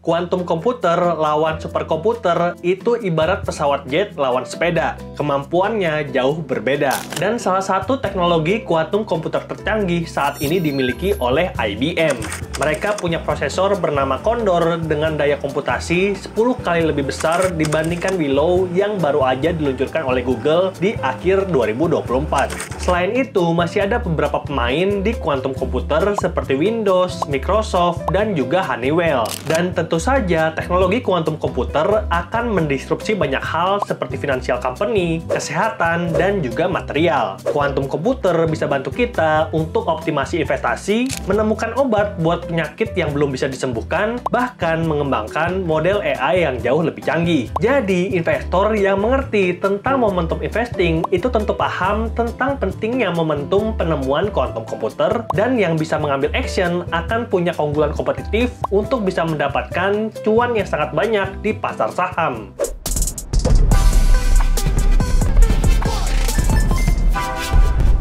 Kuantum komputer lawan superkomputer itu ibarat pesawat jet lawan sepeda. Kemampuannya jauh berbeda. Dan salah satu teknologi kuantum komputer tercanggih saat ini dimiliki oleh IBM. Mereka punya prosesor bernama Condor dengan daya komputasi 10 kali lebih besar dibandingkan Willow yang baru aja diluncurkan oleh Google di akhir 2024. Selain itu, masih ada beberapa pemain di kuantum komputer seperti Windows, Microsoft, dan juga Honeywell. Dan tentu saja, teknologi kuantum komputer akan mendisrupsi banyak hal seperti financial company, kesehatan, dan juga material. Kuantum komputer bisa bantu kita untuk optimasi investasi, menemukan obat buat penyakit yang belum bisa disembuhkan, bahkan mengembangkan model AI yang jauh lebih canggih. Jadi, investor yang mengerti tentang momentum investing itu tentu paham tentang pentingnya momentum penemuan kuantum komputer, dan yang bisa mengambil action akan punya keunggulan kompetitif untuk bisa mendapatkan cuan yang sangat banyak di pasar saham.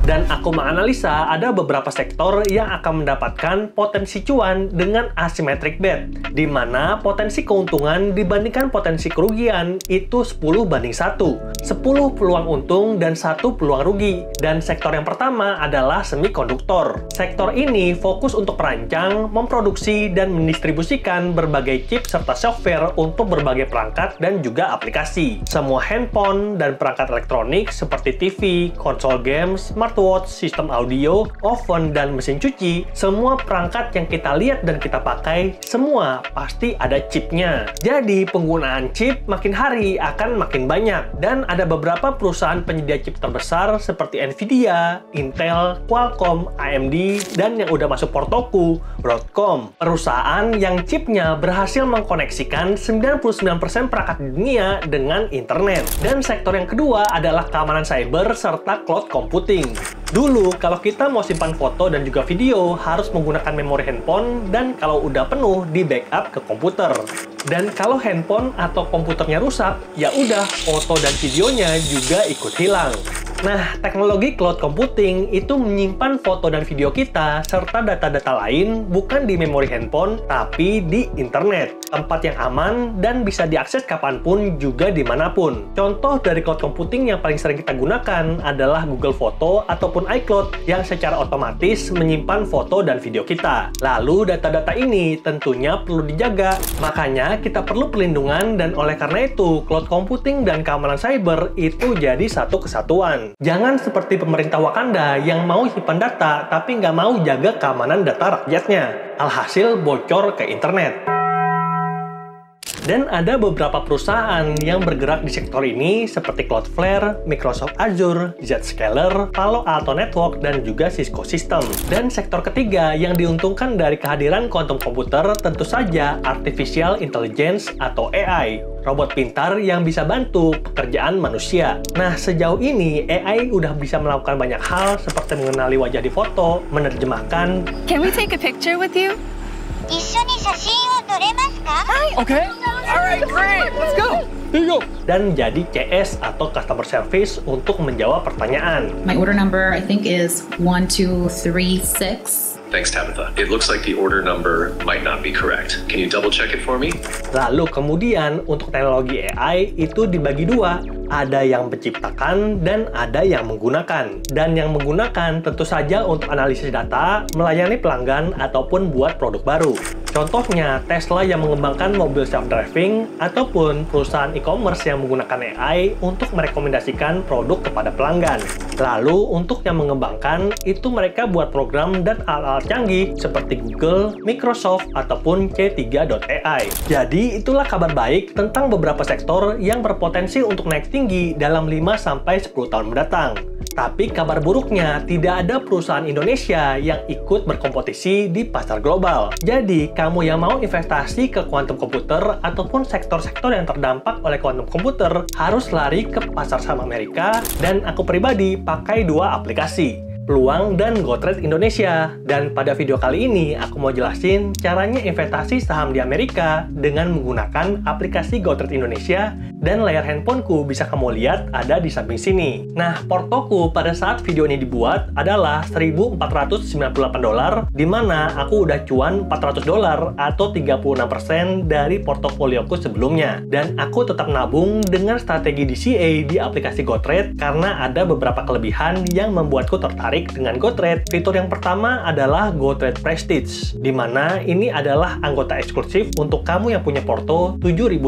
Dan aku menganalisa ada beberapa sektor yang akan mendapatkan potensi cuan dengan asymmetric bet, di mana potensi keuntungan dibandingkan potensi kerugian itu 10:1. 10 peluang untung dan 1 peluang rugi. Dan sektor yang pertama adalah semikonduktor. Sektor ini fokus untuk merancang, memproduksi, dan mendistribusikan berbagai chip serta software untuk berbagai perangkat dan juga aplikasi. Semua handphone dan perangkat elektronik seperti TV, konsol games, smartwatch, sistem audio, oven, dan mesin cuci, semua perangkat yang kita lihat dan kita pakai, semua pasti ada chipnya. Jadi, penggunaan chip makin hari akan makin banyak. Dan ada beberapa perusahaan penyedia chip terbesar seperti Nvidia, Intel, Qualcomm, AMD, dan yang udah masuk portoku, Broadcom. Perusahaan yang chipnya berhasil mengkoneksikan 99% perangkat di dunia dengan internet. Dan sektor yang kedua adalah keamanan cyber serta cloud computing. Dulu, kalau kita mau simpan foto dan juga video, harus menggunakan memori handphone, dan kalau udah penuh, di backup ke komputer. Dan kalau handphone atau komputernya rusak, ya udah, foto dan videonya juga ikut hilang. Nah, teknologi cloud computing itu menyimpan foto dan video kita serta data-data lain bukan di memori handphone, tapi di internet. Tempat yang aman dan bisa diakses kapanpun juga dimanapun. Contoh dari cloud computing yang paling sering kita gunakan adalah Google Foto ataupun iCloud yang secara otomatis menyimpan foto dan video kita. Lalu data-data ini tentunya perlu dijaga. Makanya kita perlu perlindungan, dan oleh karena itu cloud computing dan keamanan cyber itu jadi satu kesatuan. Jangan seperti pemerintah Wakanda yang mau simpan data tapi nggak mau jaga keamanan data rakyatnya. Alhasil bocor ke internet. Dan ada beberapa perusahaan yang bergerak di sektor ini seperti Cloudflare, Microsoft Azure, Zscaler, Palo Alto Network, dan juga Cisco System. Dan sektor ketiga yang diuntungkan dari kehadiran kuantum komputer tentu saja Artificial Intelligence atau AI. Robot pintar yang bisa bantu pekerjaan manusia. Nah, sejauh ini AI udah bisa melakukan banyak hal seperti mengenali wajah di foto, menerjemahkan. Can we take a picture with you? Okay. Alright, great. Let's go. Here you go. Dan jadi CS atau customer service untuk menjawab pertanyaan. My order number, I think, is 1236. Thanks, Tabitha. It looks like the order number might not be correct. Can you double check it for me? Lalu kemudian untuk teknologi AI itu dibagi dua. Ada yang menciptakan dan ada yang menggunakan. Dan yang menggunakan tentu saja untuk analisis data, melayani pelanggan, ataupun buat produk baru. Contohnya Tesla yang mengembangkan mobil self-driving, ataupun perusahaan e-commerce yang menggunakan AI untuk merekomendasikan produk kepada pelanggan. Lalu untuk yang mengembangkan, itu mereka buat program dan alat-alat canggih seperti Google, Microsoft, ataupun C3.ai. Jadi itulah kabar baik tentang beberapa sektor yang berpotensi untuk naik tinggi dalam 5-10 tahun mendatang. Tapi kabar buruknya, tidak ada perusahaan Indonesia yang ikut berkompetisi di pasar global. Jadi, kamu yang mau investasi ke kuantum komputer ataupun sektor-sektor yang terdampak oleh kuantum komputer harus lari ke pasar saham Amerika, dan aku pribadi pakai dua aplikasi. Peluang dan GoTrade Indonesia. Dan pada video kali ini, aku mau jelasin caranya investasi saham di Amerika dengan menggunakan aplikasi GoTrade Indonesia, dan layar handphoneku bisa kamu lihat ada di samping sini. Nah, portoku pada saat video ini dibuat adalah $1.498, di mana aku udah cuan $400 atau 36% dari portofolioku sebelumnya. Dan aku tetap nabung dengan strategi DCA di aplikasi GoTrade karena ada beberapa kelebihan yang membuatku tertarik dengan GoTrade. Fitur yang pertama adalah GoTrade Prestige, di mana ini adalah anggota eksklusif untuk kamu yang punya porto $7.000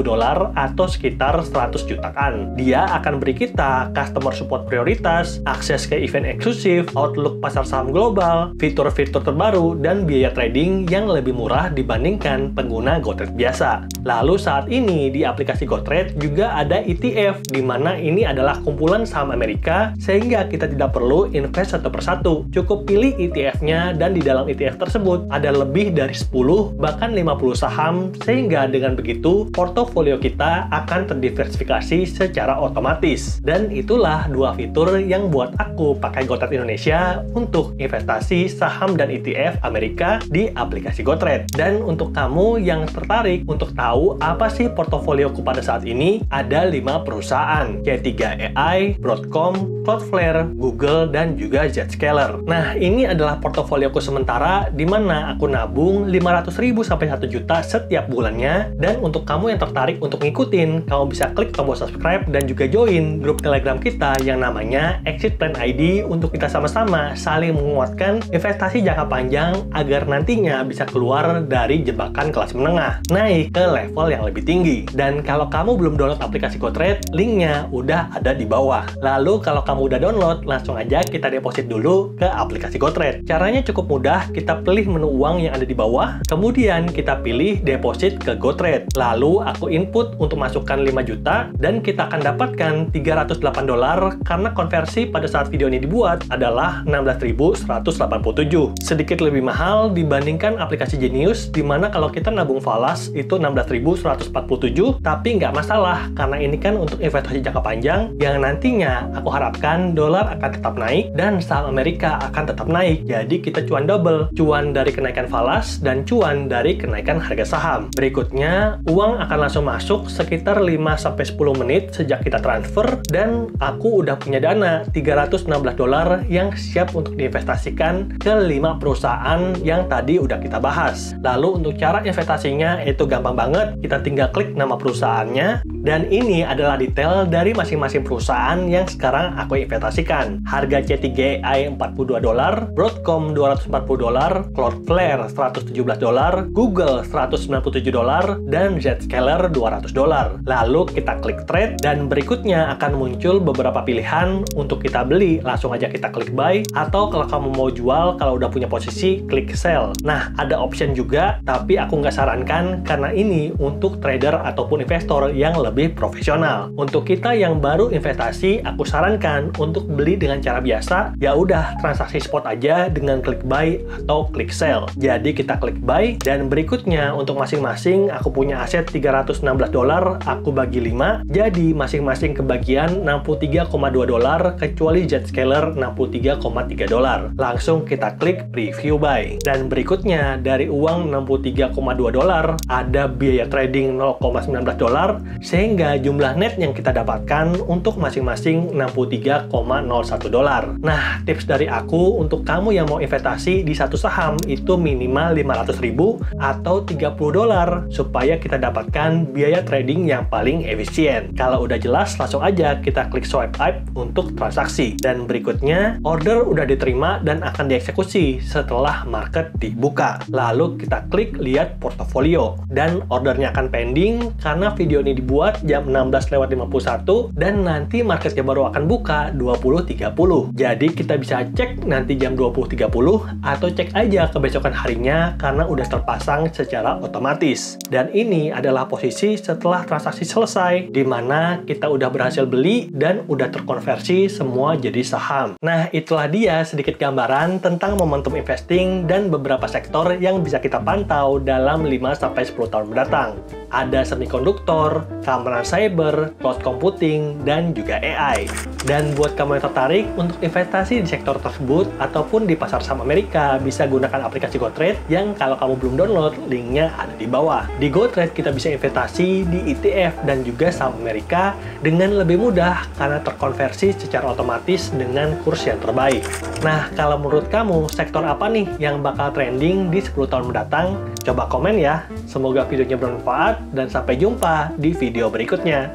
atau sekitar 100 jutaan. Dia akan beri kita customer support prioritas, akses ke event eksklusif, outlook pasar saham global, fitur-fitur terbaru, dan biaya trading yang lebih murah dibandingkan pengguna GoTrade biasa. Lalu saat ini di aplikasi GoTrade juga ada ETF, di mana ini adalah kumpulan saham Amerika, sehingga kita tidak perlu invest satu persatu. Cukup pilih ETF-nya, dan di dalam ETF tersebut ada lebih dari 10 bahkan 50 saham, sehingga dengan begitu portofolio kita akan terdiversifikasi secara otomatis. Dan itulah dua fitur yang buat aku pakai GoTrade Indonesia untuk investasi saham dan ETF Amerika di aplikasi GoTrade. Dan untuk kamu yang tertarik untuk tahu apa sih portofolioku pada saat ini, ada 5 perusahaan, C3AI, Broadcom, Cloudflare, Google, dan juga Zscaler. Nah, ini adalah portofolioku sementara, di mana aku nabung 500.000 sampai 1 juta setiap bulannya. Dan untuk kamu yang tertarik untuk ngikutin, kamu bisa klik tombol subscribe dan juga join grup Telegram kita yang namanya Exit Plan ID untuk kita sama-sama saling menguatkan investasi jangka panjang agar nantinya bisa keluar dari jebakan kelas menengah, naik ke level yang lebih tinggi. Dan kalau kamu belum download aplikasi GoTrade, linknya udah ada di bawah. Lalu kalau kamu udah download, langsung aja kita deposit dulu ke aplikasi GoTrade. Caranya cukup mudah, kita pilih menu uang yang ada di bawah, kemudian kita pilih deposit ke GoTrade. Lalu aku input untuk masukkan 5 juta, dan kita akan dapatkan $308 karena konversi pada saat video ini dibuat adalah 16.187. Sedikit lebih mahal dibandingkan aplikasi Genius, di mana kalau kita nabung falas itu 16.147, tapi nggak masalah karena ini kan untuk investasi jangka panjang yang nantinya aku harapkan dolar akan tetap naik dan saham Amerika akan tetap naik. Jadi kita cuan double, cuan dari kenaikan falas dan cuan dari kenaikan harga saham. Berikutnya, uang akan langsung masuk sekitar 5-10 menit sejak kita transfer, dan aku udah punya dana $316 yang siap untuk diinvestasikan ke 5 perusahaan yang tadi udah kita bahas. Lalu untuk cara investasinya itu gampang banget, kita tinggal klik nama perusahaannya, dan ini adalah detail dari masing-masing perusahaan yang sekarang aku investasikan. Harga C3AI $42, Broadcom $240, Cloudflare $117, Google $197, dan Zscaler $200. Lalu kita klik trade, dan berikutnya akan muncul beberapa pilihan untuk kita beli. Langsung aja kita klik buy, atau kalau kamu mau jual, kalau udah punya posisi, klik sell. Nah, ada option juga, tapi aku nggak sarankan karena ini untuk trader ataupun investor yang lebih profesional. Untuk kita yang baru investasi, aku sarankan untuk beli dengan cara biasa, ya udah transaksi spot aja dengan klik buy atau klik sell. Jadi kita klik buy, dan berikutnya untuk masing-masing aku punya aset $316, aku bagi 5, jadi masing-masing kebagian $63,2 kecuali Zscaler $63,3. Langsung kita klik preview buy, dan berikutnya dari uang $63,2 ada biaya trading $0,19, sehingga jumlah net yang kita dapatkan untuk masing-masing $63,01. Nah, tips dari aku untuk kamu yang mau investasi di satu saham itu minimal 500.000 atau $30 supaya kita dapatkan biaya trading yang paling efisien. Kalau udah jelas, langsung aja kita klik swipe up untuk transaksi. Dan berikutnya, order udah diterima dan akan dieksekusi setelah market dibuka. Lalu kita klik lihat portofolio, dan ordernya akan pending karena video ini dibuat jam 16:51 dan nanti marketnya baru akan buka 20.30. Jadi kita bisa cek nanti jam 20.30 atau cek aja kebesokan harinya karena udah terpasang secara otomatis. Dan ini adalah posisi setelah transaksi selesai, di mana kita udah berhasil beli dan udah terkonversi semua jadi saham. Nah, itulah dia sedikit gambaran tentang momentum investing dan beberapa sektor yang bisa kita pantau dalam 5-10 tahun mendatang. Ada semikonduktor, keamanan cyber, cloud computing, dan juga AI. Dan buat kamu yang tertarik untuk investasi di sektor tersebut ataupun di pasar saham Amerika, bisa gunakan aplikasi GoTrade yang kalau kamu belum download, linknya ada di bawah. Di GoTrade kita bisa investasi di ETF dan juga saham Amerika dengan lebih mudah karena terkonversi secara otomatis dengan kurs yang terbaik. Nah, kalau menurut kamu, sektor apa nih yang bakal trending di 10 tahun mendatang? Coba komen ya. Semoga videonya bermanfaat dan sampai jumpa di video berikutnya.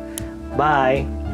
Bye!